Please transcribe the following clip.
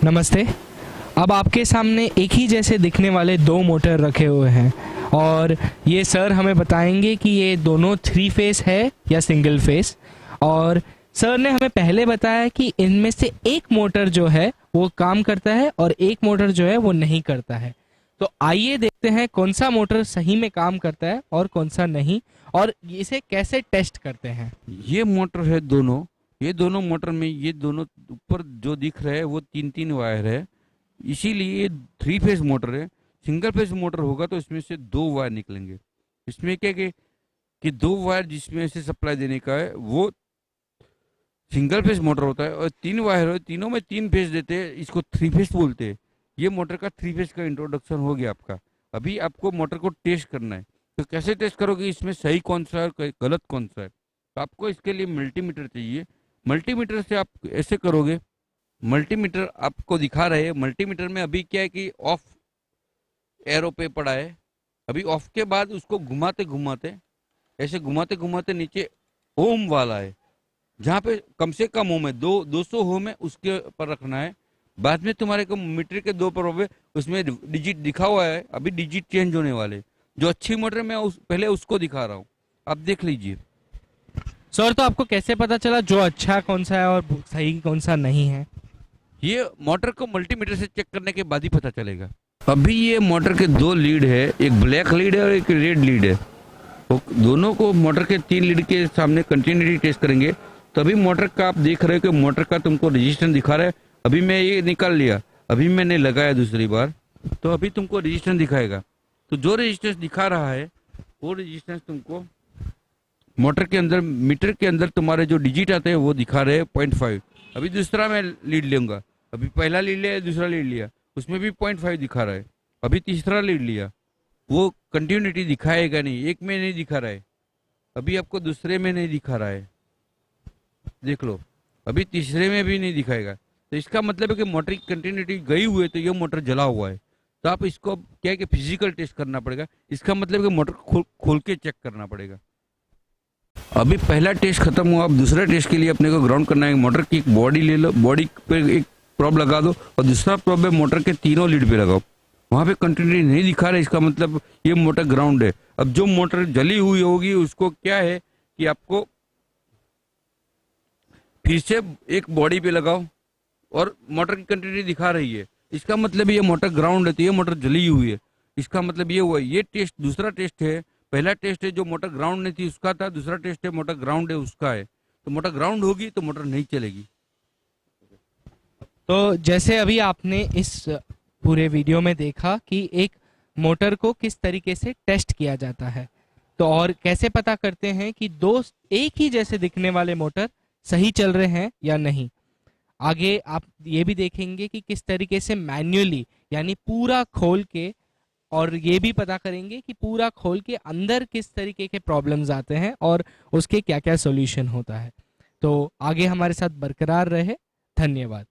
नमस्ते। अब आपके सामने एक ही जैसे दिखने वाले दो मोटर रखे हुए हैं और ये सर हमें बताएंगे कि ये दोनों 3 फेस है या सिंगल फेस। और सर ने हमें पहले बताया कि इनमें से एक मोटर जो है वो काम करता है और एक मोटर जो है वो नहीं करता है। तो आइए देखते हैं कौन सा मोटर सही में काम करता है और कौन सा नहीं, और इसे कैसे टेस्ट करते हैं। ये मोटर है दोनों। ये दोनों मोटर में ये दोनों ऊपर जो दिख रहे हैं वो 3-3 वायर है, इसीलिए ये 3 फेज मोटर है। सिंगल फेज मोटर होगा तो इसमें से 2 वायर निकलेंगे। इसमें क्या कि 2 वायर जिसमें से सप्लाई देने का है वो सिंगल फेज मोटर होता है, और 3 वायर है, तीनों में 3 फेज देते हैं, इसको 3 फेज बोलते हैं। ये मोटर का 3 फेज का इंट्रोडक्शन हो गया आपका। अभी आपको मोटर को टेस्ट करना है। तो कैसे टेस्ट करोगे, इसमें सही कौन सा है और गलत कौन सा है? तो आपको इसके लिए मल्टीमीटर चाहिए। मल्टीमीटर से आप ऐसे करोगे, मल्टीमीटर आपको दिखा रहे हैं। मल्टीमीटर में अभी क्या है कि ऑफ एरो पे पड़ा है। अभी ऑफ के बाद उसको घुमाते घुमाते ऐसे घुमाते घुमाते नीचे ओम वाला है, जहाँ पे कम से कम ओम है, 200 ओम है, उसके पर रखना है। बाद में तुम्हारे को मीटर के 2 पर उसमें डिजिट दिखा हुआ है, अभी डिजिट चेंज होने वाले। जो अच्छी मोटर में पहले उसको दिखा रहा हूँ, आप देख लीजिए। सर तो आपको कैसे पता चला जो अच्छा कौन सा है और सही कौन सा नहीं है? ये मोटर को मल्टीमीटर से चेक करने के बाद ही पता चलेगा। अभी ये मोटर के 2 लीड है, एक ब्लैक लीड है और एक रेड लीड है। तो दोनों को मोटर के 3 लीड के सामने कंटिन्यूटी टेस्ट करेंगे, तभी मोटर का आप देख रहे हो कि मोटर का तुमको रजिस्टेंस दिखा रहा है। अभी मैं ये निकाल लिया, अभी मैंने लगाया दूसरी बार, तो अभी तुमको रजिस्टेंस दिखाएगा। तो जो रजिस्टेंस दिखा रहा है वो रजिस्टेंस तुमको मोटर के अंदर, मीटर के अंदर तुम्हारे जो डिजिट आते हैं वो दिखा रहे हैं 0.5। अभी दूसरा मैं लीड लूंगा, अभी पहला लीड लिया, दूसरा लीड लिया, उसमें भी 0.5 दिखा रहा है। अभी तीसरा लीड लिया, वो कंटिन्यूटी दिखाएगा नहीं, एक में नहीं दिखा रहा है, अभी आपको दूसरे में नहीं दिखा रहा है, देख लो, अभी तीसरे में भी नहीं दिखाएगा। तो इसका मतलब है कि मोटर की कंटिन्यूटी गई हुई है, तो ये मोटर जला हुआ है। तो आप इसको क्या है कि फिजिकल टेस्ट करना पड़ेगा। इसका मतलब कि मोटर खोल के चेक करना पड़ेगा। अभी पहला टेस्ट खत्म हुआ, अब दूसरा टेस्ट के लिए अपने को ग्राउंड करना है। मोटर की एक बॉडी ले लो, बॉडी पे एक प्रोब लगा दो और दूसरा प्रोब है मोटर के तीनों लीड पे लगाओ। वहां पे कंटिन्यूटी नहीं दिखा रहा, इसका मतलब ये मोटर ग्राउंड है। अब जो मोटर जली हुई होगी उसको क्या है कि आपको फिर से एक बॉडी पे लगाओ और मोटर की कंटिन्यूटी दिखा रही है, इसका मतलब ये मोटर ग्राउंड है, तो ये मोटर जली हुई है। इसका मतलब ये हुआ, ये टेस्ट दूसरा टेस्ट है। पहला टेस्ट है जो मोटर ग्राउंड नहीं थी उसका था, दूसरा टेस्ट है मोटर ग्राउंड है उसका है। तो मोटर ग्राउंड होगी तो मोटर नहीं चलेगी। तो जैसे अभी आपने इस पूरे वीडियो में देखा कि एक मोटर को किस तरीके से टेस्ट किया जाता है, तो और कैसे पता करते हैं कि दो एक ही जैसे दिखने वाले मोटर सही चल रहे हैं या नहीं। आगे आप ये भी देखेंगे कि किस तरीके से मैन्युअली, यानी पूरा खोल के, और ये भी पता करेंगे कि पूरा खोल के अंदर किस तरीके के प्रॉब्लम्स आते हैं और उसके क्या क्या सॉल्यूशन होता है। तो आगे हमारे साथ बरकरार रहे। धन्यवाद।